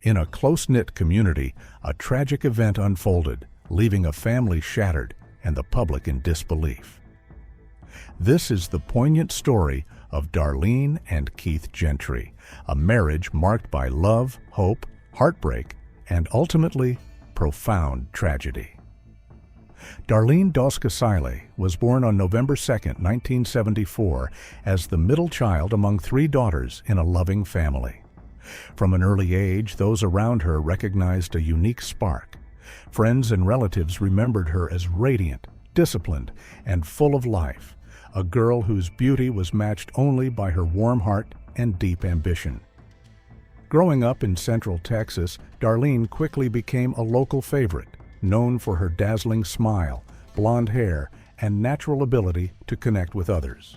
In a close-knit community, a tragic event unfolded, leaving a family shattered and the public in disbelief. This is the poignant story of Darlene and Keith Gentry, a marriage marked by love, hope, heartbreak, and ultimately, profound tragedy. Darlene Doskasile was born on November 2, 1974, as the middle child among three daughters in a loving family. From an early age, those around her recognized a unique spark. Friends and relatives remembered her as radiant, disciplined, and full of life, a girl whose beauty was matched only by her warm heart and deep ambition. Growing up in Central Texas, Darlene quickly became a local favorite, known for her dazzling smile, blonde hair, and natural ability to connect with others.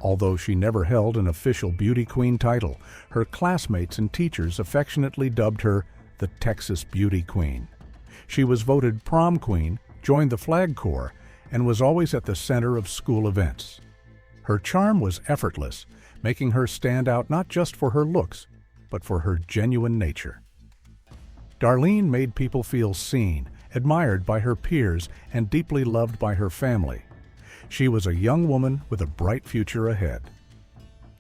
Although she never held an official beauty queen title, her classmates and teachers affectionately dubbed her the Texas Beauty Queen. She was voted prom queen, joined the Flag Corps, and was always at the center of school events. Her charm was effortless, making her stand out not just for her looks, but for her genuine nature. Darlene made people feel seen, admired by her peers, and deeply loved by her family. She was a young woman with a bright future ahead.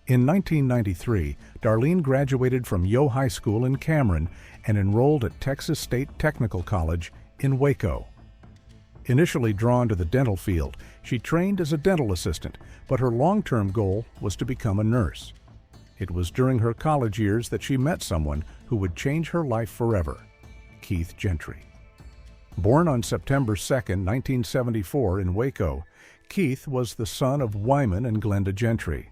In 1993, Darlene graduated from Yo High School in Cameron and enrolled at Texas State Technical College in Waco. Initially drawn to the dental field, she trained as a dental assistant, but her long-term goal was to become a nurse. It was during her college years that she met someone who would change her life forever, Keith Gentry. Born on September 2, 1974 in Waco, Keith was the son of Wyman and Glenda Gentry.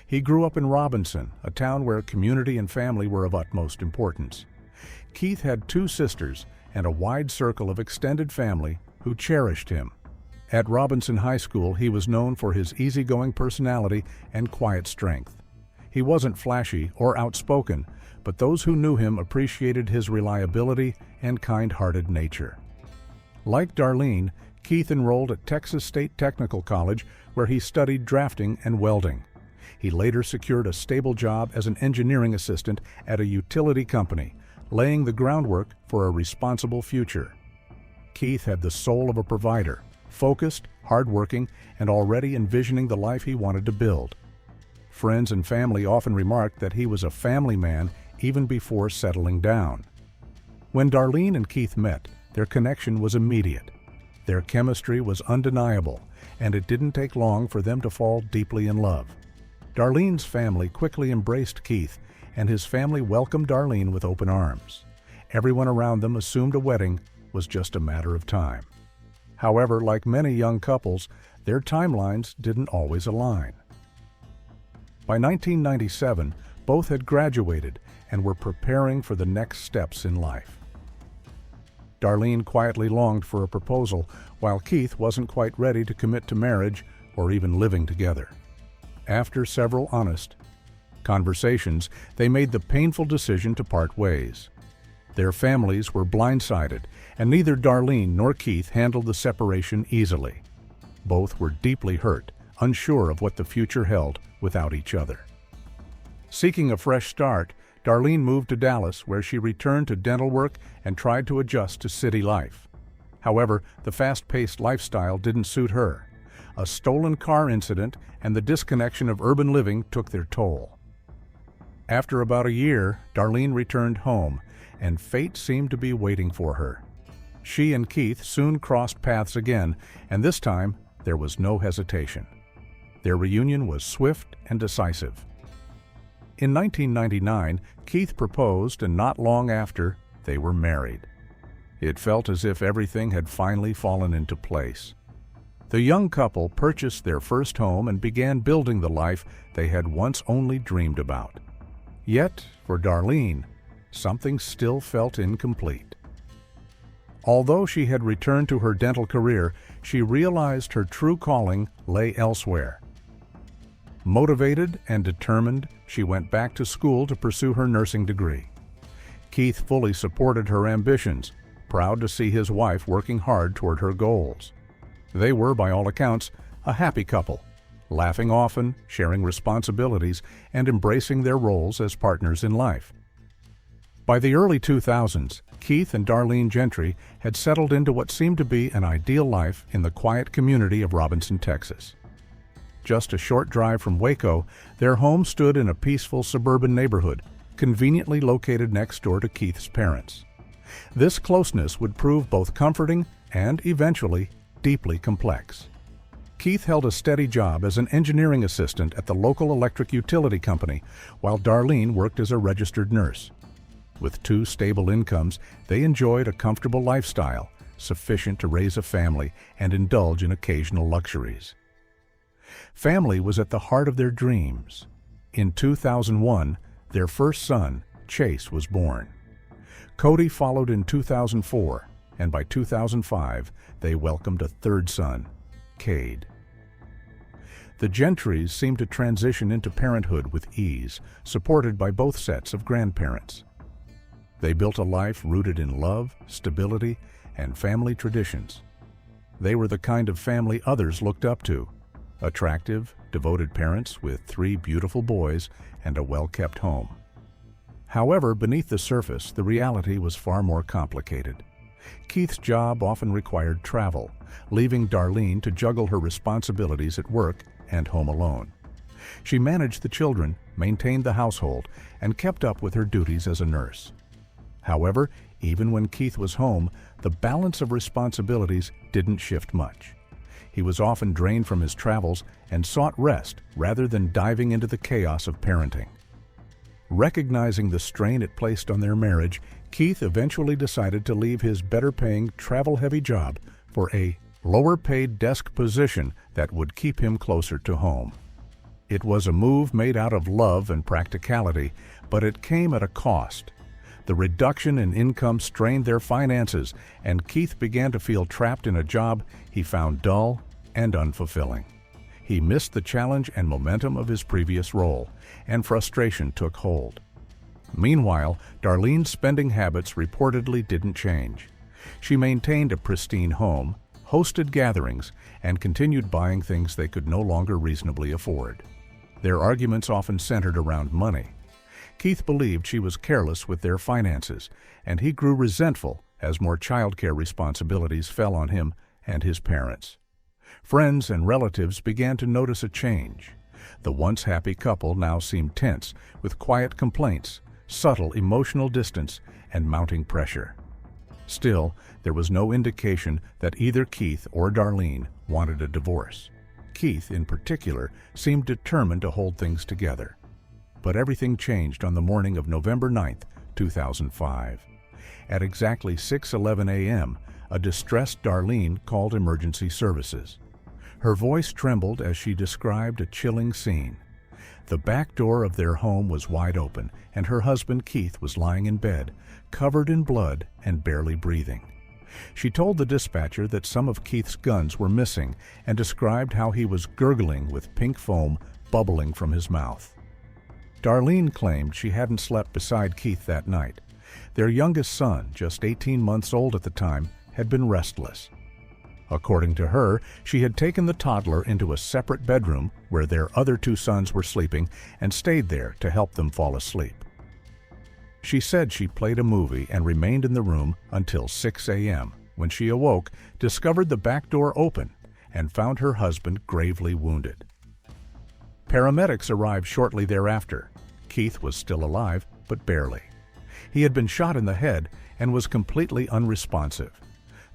He grew up in Robinson, a town where community and family were of utmost importance. Keith had two sisters and a wide circle of extended family who cherished him. At Robinson High School, he was known for his easygoing personality and quiet strength. He wasn't flashy or outspoken, but those who knew him appreciated his reliability and kind-hearted nature. Like Darlene, Keith enrolled at Texas State Technical College, where he studied drafting and welding. He later secured a stable job as an engineering assistant at a utility company, laying the groundwork for a responsible future. Keith had the soul of a provider, focused, hardworking, and already envisioning the life he wanted to build. Friends and family often remarked that he was a family man even before settling down. When Darlene and Keith met, their connection was immediate. Their chemistry was undeniable, and it didn't take long for them to fall deeply in love. Darlene's family quickly embraced Keith, and his family welcomed Darlene with open arms. Everyone around them assumed a wedding was just a matter of time. However, like many young couples, their timelines didn't always align. By 1997, both had graduated and were preparing for the next steps in life. Darlene quietly longed for a proposal, while Keith wasn't quite ready to commit to marriage or even living together. After several honest conversations, they made the painful decision to part ways. Their families were blindsided, and neither Darlene nor Keith handled the separation easily. Both were deeply hurt, unsure of what the future held without each other. Seeking a fresh start, Darlene moved to Dallas, where she returned to dental work and tried to adjust to city life. However, the fast-paced lifestyle didn't suit her. A stolen car incident and the disconnection of urban living took their toll. After about a year, Darlene returned home, and fate seemed to be waiting for her. She and Keith soon crossed paths again, and this time there was no hesitation. Their reunion was swift and decisive. In 1999, Keith proposed, and not long after, they were married. It felt as if everything had finally fallen into place. The young couple purchased their first home and began building the life they had once only dreamed about. Yet, for Darlene, something still felt incomplete. Although she had returned to her dental career, she realized her true calling lay elsewhere. Motivated and determined, she went back to school to pursue her nursing degree. Keith fully supported her ambitions, proud to see his wife working hard toward her goals. They were, by all accounts, a happy couple, laughing often, sharing responsibilities, and embracing their roles as partners in life. By the early 2000s, Keith and Darlene Gentry had settled into what seemed to be an ideal life in the quiet community of Robinson, Texas. Just a short drive from Waco, their home stood in a peaceful suburban neighborhood, conveniently located next door to Keith's parents. This closeness would prove both comforting and, eventually, deeply complex. Keith held a steady job as an engineering assistant at the local electric utility company, while Darlene worked as a registered nurse. With two stable incomes, they enjoyed a comfortable lifestyle, sufficient to raise a family and indulge in occasional luxuries. Family was at the heart of their dreams. In 2001, their first son, Chase, was born. Cody followed in 2004, and by 2005, they welcomed a third son, Cade. The Gentrys seemed to transition into parenthood with ease, supported by both sets of grandparents. They built a life rooted in love, stability, and family traditions. They were the kind of family others looked up to: attractive, devoted parents with 3 beautiful boys and a well-kept home. However, beneath the surface, the reality was far more complicated. Keith's job often required travel, leaving Darlene to juggle her responsibilities at work and home alone. She managed the children, maintained the household, and kept up with her duties as a nurse. However, even when Keith was home, the balance of responsibilities didn't shift much. He was often drained from his travels and sought rest rather than diving into the chaos of parenting. Recognizing the strain it placed on their marriage, Keith eventually decided to leave his better-paying, travel-heavy job for a lower-paid desk position that would keep him closer to home. It was a move made out of love and practicality, but it came at a cost. The reduction in income strained their finances, and Keith began to feel trapped in a job he found dull and unfulfilling. He missed the challenge and momentum of his previous role, and frustration took hold. Meanwhile, Darlene's spending habits reportedly didn't change. She maintained a pristine home, hosted gatherings, and continued buying things they could no longer reasonably afford. Their arguments often centered around money. Keith believed she was careless with their finances, and he grew resentful as more childcare responsibilities fell on him and his parents. Friends and relatives began to notice a change. The once happy couple now seemed tense, with quiet complaints, subtle emotional distance, and mounting pressure. Still, there was no indication that either Keith or Darlene wanted a divorce. Keith, in particular, seemed determined to hold things together. But everything changed on the morning of November 9, 2005. At exactly 6:11 a.m., a distressed Darlene called emergency services. Her voice trembled as she described a chilling scene. The back door of their home was wide open, and her husband Keith was lying in bed, covered in blood and barely breathing. She told the dispatcher that some of Keith's guns were missing and described how he was gurgling with pink foam bubbling from his mouth. Darlene claimed she hadn't slept beside Keith that night. Their youngest son, just 18 months old at the time, had been restless. According to her, she had taken the toddler into a separate bedroom where their other 2 sons were sleeping and stayed there to help them fall asleep. She said she played a movie and remained in the room until 6 a.m. when she awoke, discovered the back door open, and found her husband gravely wounded. Paramedics arrived shortly thereafter. Keith was still alive, but barely. He had been shot in the head and was completely unresponsive.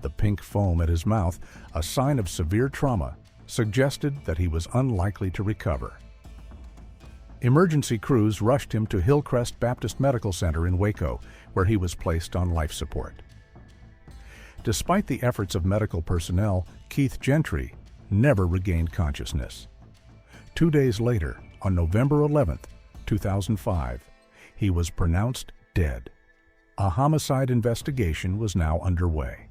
The pink foam at his mouth, a sign of severe trauma, suggested that he was unlikely to recover. Emergency crews rushed him to Hillcrest Baptist Medical Center in Waco, where he was placed on life support. Despite the efforts of medical personnel, Keith Gentry never regained consciousness. 2 days later, on November 11, 2005, he was pronounced dead. A homicide investigation was now underway.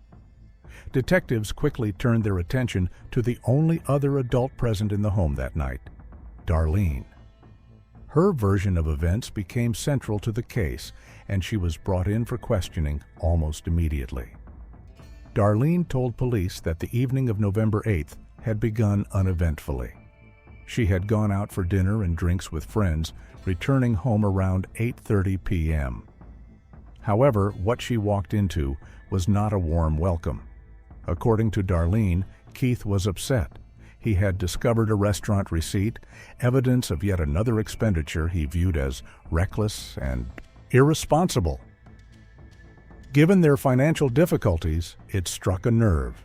Detectives quickly turned their attention to the only other adult present in the home that night, Darlene. Her version of events became central to the case, and she was brought in for questioning almost immediately. Darlene told police that the evening of November 8th had begun uneventfully. She had gone out for dinner and drinks with friends, returning home around 8:30 p.m. However, what she walked into was not a warm welcome. According to Darlene, Keith was upset. He had discovered a restaurant receipt, evidence of yet another expenditure he viewed as reckless and irresponsible. Given their financial difficulties, it struck a nerve.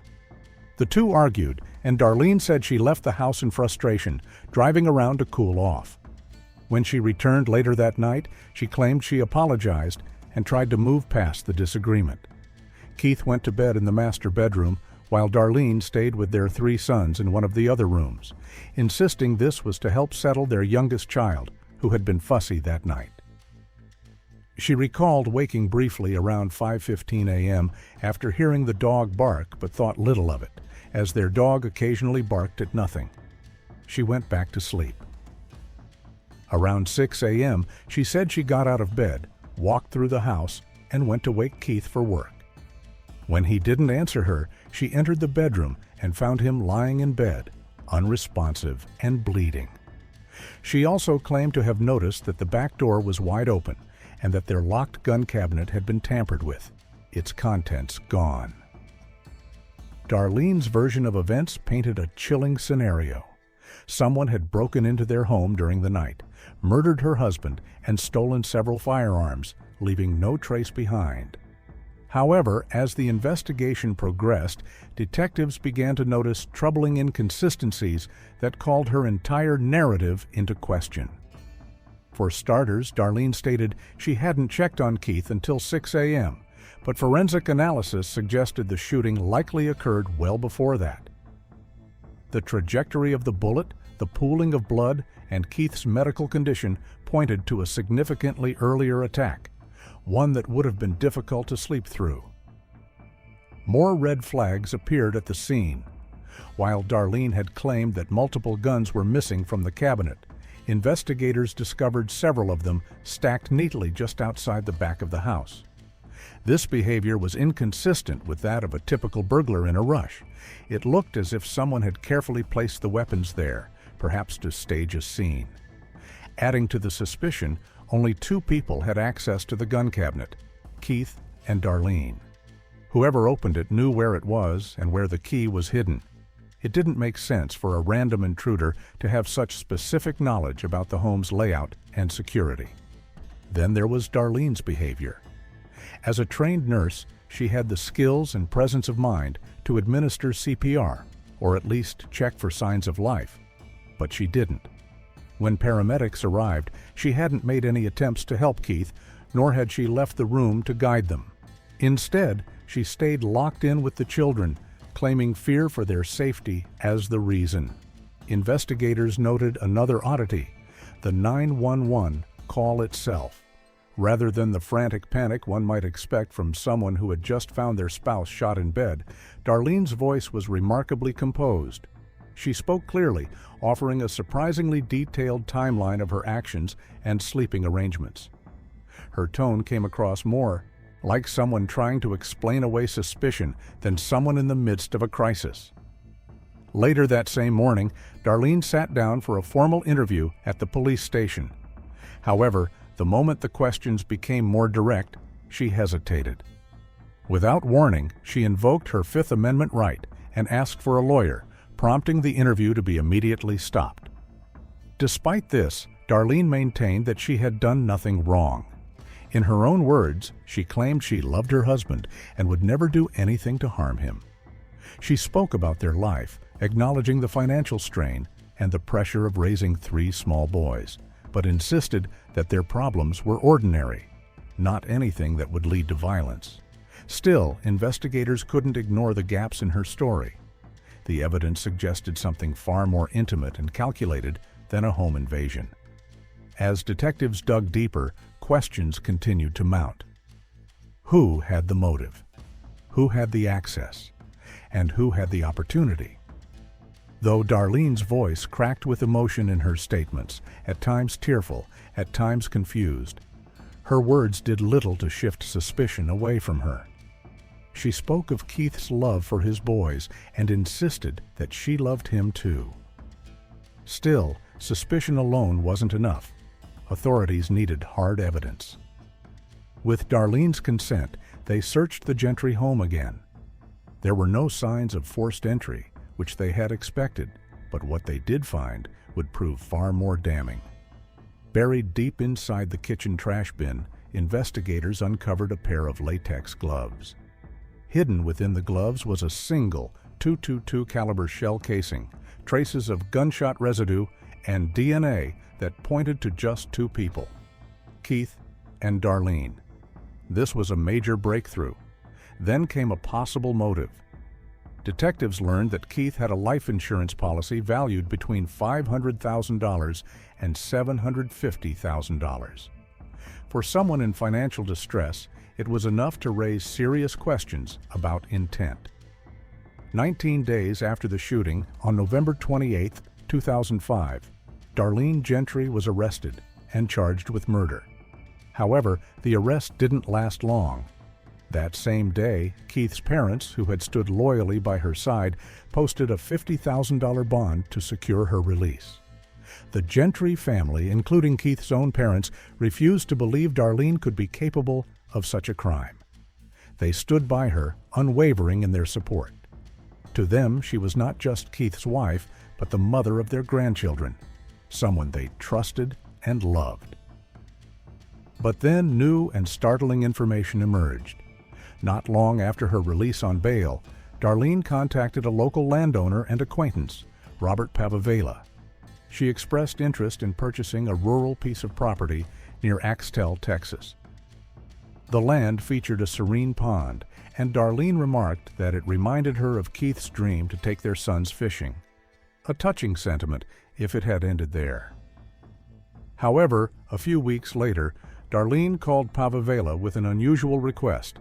The two argued, and Darlene said she left the house in frustration, driving around to cool off. When she returned later that night, she claimed she apologized and tried to move past the disagreement. Keith went to bed in the master bedroom, while Darlene stayed with their 3 sons in one of the other rooms, insisting this was to help settle their youngest child, who had been fussy that night. She recalled waking briefly around 5:15 a.m. after hearing the dog bark, but thought little of it, as their dog occasionally barked at nothing. She went back to sleep. Around 6 a.m., she said she got out of bed, walked through the house, and went to wake Keith for work. When he didn't answer her, she entered the bedroom and found him lying in bed, unresponsive and bleeding. She also claimed to have noticed that the back door was wide open and that their locked gun cabinet had been tampered with, its contents gone. Darlene's version of events painted a chilling scenario. Someone had broken into their home during the night, murdered her husband, and stolen several firearms, leaving no trace behind. However, as the investigation progressed, detectives began to notice troubling inconsistencies that called her entire narrative into question. For starters, Darlene stated she hadn't checked on Keith until 6 a.m., but forensic analysis suggested the shooting likely occurred well before that. The trajectory of the bullet, the pooling of blood, and Keith's medical condition pointed to a significantly earlier attack, one that would have been difficult to sleep through. More red flags appeared at the scene. While Darlene had claimed that multiple guns were missing from the cabinet, investigators discovered several of them stacked neatly just outside the back of the house. This behavior was inconsistent with that of a typical burglar in a rush. It looked as if someone had carefully placed the weapons there, perhaps to stage a scene. Adding to the suspicion, only 2 people had access to the gun cabinet, Keith and Darlene. Whoever opened it knew where it was and where the key was hidden. It didn't make sense for a random intruder to have such specific knowledge about the home's layout and security. Then there was Darlene's behavior. As a trained nurse, she had the skills and presence of mind to administer CPR, or at least check for signs of life, but she didn't. When paramedics arrived, she hadn't made any attempts to help Keith, nor had she left the room to guide them. Instead, she stayed locked in with the children, claiming fear for their safety as the reason. Investigators noted another oddity: the 911 call itself. Rather than the frantic panic one might expect from someone who had just found their spouse shot in bed, Darlene's voice was remarkably composed. She spoke clearly, offering a surprisingly detailed timeline of her actions and sleeping arrangements. Her tone came across more like someone trying to explain away suspicion than someone in the midst of a crisis. Later that same morning, Darlene sat down for a formal interview at the police station. However, the moment the questions became more direct, she hesitated. Without warning, she invoked her Fifth Amendment right and asked for a lawyer, prompting the interview to be immediately stopped. Despite this, Darlene maintained that she had done nothing wrong. In her own words, she claimed she loved her husband and would never do anything to harm him. She spoke about their life, acknowledging the financial strain and the pressure of raising 3 small boys, but insisted that their problems were ordinary, not anything that would lead to violence. Still, investigators couldn't ignore the gaps in her story. The evidence suggested something far more intimate and calculated than a home invasion. As detectives dug deeper, questions continued to mount. Who had the motive? Who had the access? And who had the opportunity? Though Darlene's voice cracked with emotion in her statements, at times tearful, at times confused, her words did little to shift suspicion away from her. She spoke of Keith's love for his boys and insisted that she loved him too. Still, suspicion alone wasn't enough. Authorities needed hard evidence. With Darlene's consent, they searched the Gentry home again. There were no signs of forced entry, which they had expected, but what they did find would prove far more damning. Buried deep inside the kitchen trash bin, investigators uncovered a pair of latex gloves. Hidden within the gloves was a single .222 caliber shell casing, traces of gunshot residue, and DNA that pointed to just two people, Keith and Darlene. This was a major breakthrough. Then came a possible motive. Detectives learned that Keith had a life insurance policy valued between $500,000 and $750,000. For someone in financial distress, it was enough to raise serious questions about intent. 19 days after the shooting, on November 28, 2005, Darlene Gentry was arrested and charged with murder. However, the arrest didn't last long. That same day, Keith's parents, who had stood loyally by her side, posted a $50,000 bond to secure her release. The Gentry family, including Keith's own parents, refused to believe Darlene could be capable of such a crime. They stood by her, unwavering in their support. To them, she was not just Keith's wife, but the mother of their grandchildren, someone they trusted and loved. But then new and startling information emerged. Not long after her release on bail, Darlene contacted a local landowner and acquaintance, Robert Pavavela. She expressed interest in purchasing a rural piece of property near Axtell, Texas. The land featured a serene pond, and Darlene remarked that it reminded her of Keith's dream to take their sons fishing. A touching sentiment if it had ended there. However, a few weeks later, Darlene called Pavavela with an unusual request.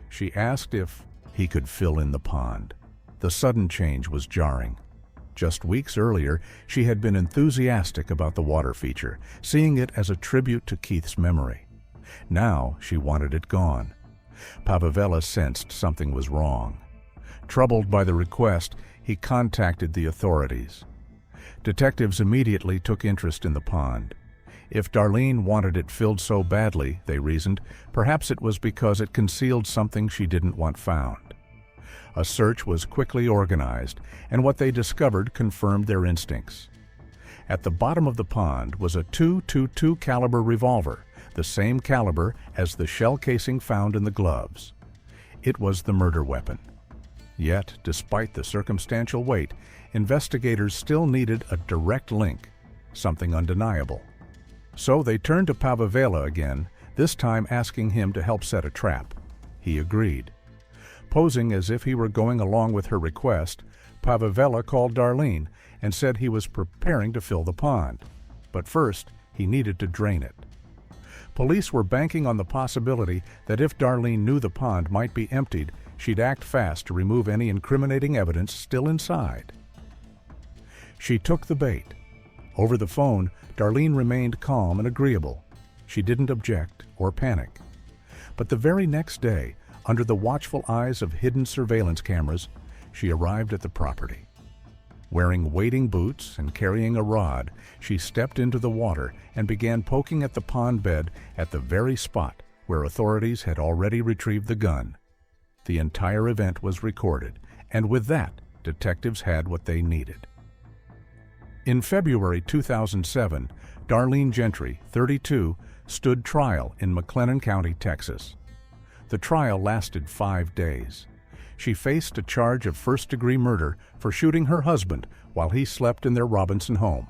She asked if he could fill in the pond. The sudden change was jarring. Just weeks earlier, she had been enthusiastic about the water feature, seeing it as a tribute to Keith's memory. Now she wanted it gone. Pavavela sensed something was wrong. Troubled by the request, he contacted the authorities. Detectives immediately took interest in the pond. If Darlene wanted it filled so badly, they reasoned, perhaps it was because it concealed something she didn't want found. A search was quickly organized, and what they discovered confirmed their instincts. At the bottom of the pond was a .222 caliber revolver, the same caliber as the shell casing found in the gloves. It was the murder weapon. Yet, despite the circumstantial weight, investigators still needed a direct link, something undeniable. So they turned to Pavavela again, this time asking him to help set a trap. He agreed. Posing as if he were going along with her request, Pavavela called Darlene and said he was preparing to fill the pond. But first, he needed to drain it. Police were banking on the possibility that if Darlene knew the pond might be emptied, she'd act fast to remove any incriminating evidence still inside. She took the bait. Over the phone, Darlene remained calm and agreeable. She didn't object or panic. But the very next day, under the watchful eyes of hidden surveillance cameras, she arrived at the property. Wearing wading boots and carrying a rod, she stepped into the water and began poking at the pond bed at the very spot where authorities had already retrieved the gun. The entire event was recorded, and with that, detectives had what they needed. In February 2007, Darlene Gentry, 32, stood trial in McLennan County, Texas. The trial lasted 5 days. She faced a charge of first-degree murder for shooting her husband while he slept in their Robinson home.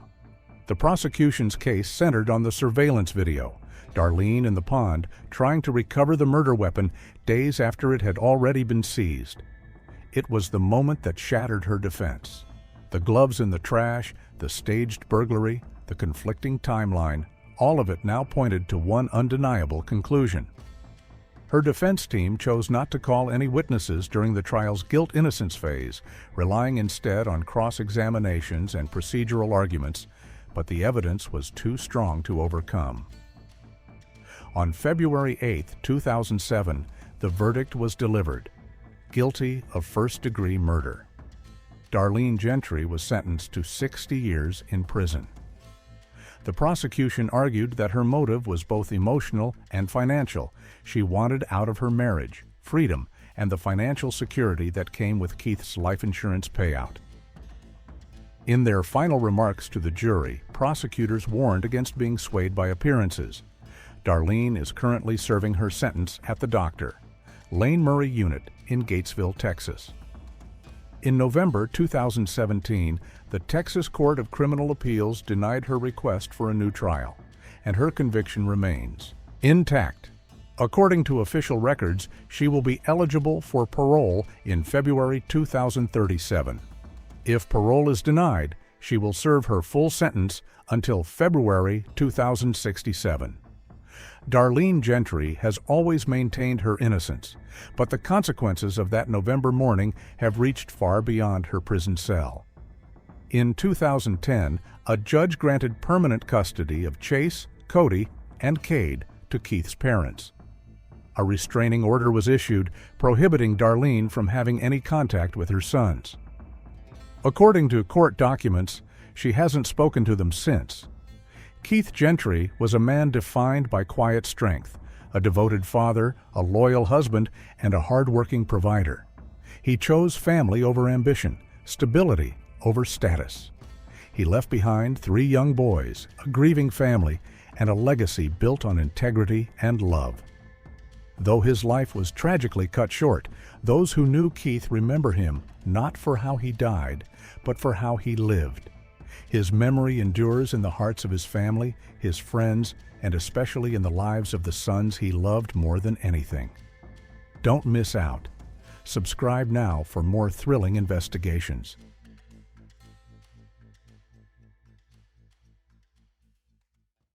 The prosecution's case centered on the surveillance video, Darlene in the pond trying to recover the murder weapon days after it had already been seized. It was the moment that shattered her defense. The gloves in the trash, the staged burglary, the conflicting timeline, all of it now pointed to one undeniable conclusion. Her defense team chose not to call any witnesses during the trial's guilt-innocence phase, relying instead on cross-examinations and procedural arguments, but the evidence was too strong to overcome. On February 8, 2007, the verdict was delivered: guilty of first-degree murder. Darlene Gentry was sentenced to 60 years in prison. The prosecution argued that her motive was both emotional and financial. She wanted out of her marriage, freedom, and the financial security that came with Keith's life insurance payout. In their final remarks to the jury, prosecutors warned against being swayed by appearances. Darlene is currently serving her sentence at the Doctor, Lane Murray Unit in Gatesville, Texas. In November 2017, the Texas Court of Criminal Appeals denied her request for a new trial, and her conviction remains intact. According to official records, she will be eligible for parole in February 2037. If parole is denied, she will serve her full sentence until February 2067. Darlene Gentry has always maintained her innocence, but the consequences of that November morning have reached far beyond her prison cell. In 2010, a judge granted permanent custody of Chase, Cody, and Cade to Keith's parents. A restraining order was issued prohibiting Darlene from having any contact with her sons. According to court documents, she hasn't spoken to them since. Keith Gentry was a man defined by quiet strength, a devoted father, a loyal husband, and a hard-working provider. He chose family over ambition, stability over status. He left behind 3 young boys, a grieving family, and a legacy built on integrity and love. Though his life was tragically cut short, those who knew Keith remember him not for how he died, but for how he lived. His memory endures in the hearts of his family, his friends, and especially in the lives of the sons he loved more than anything. Don't miss out. Subscribe now for more thrilling investigations.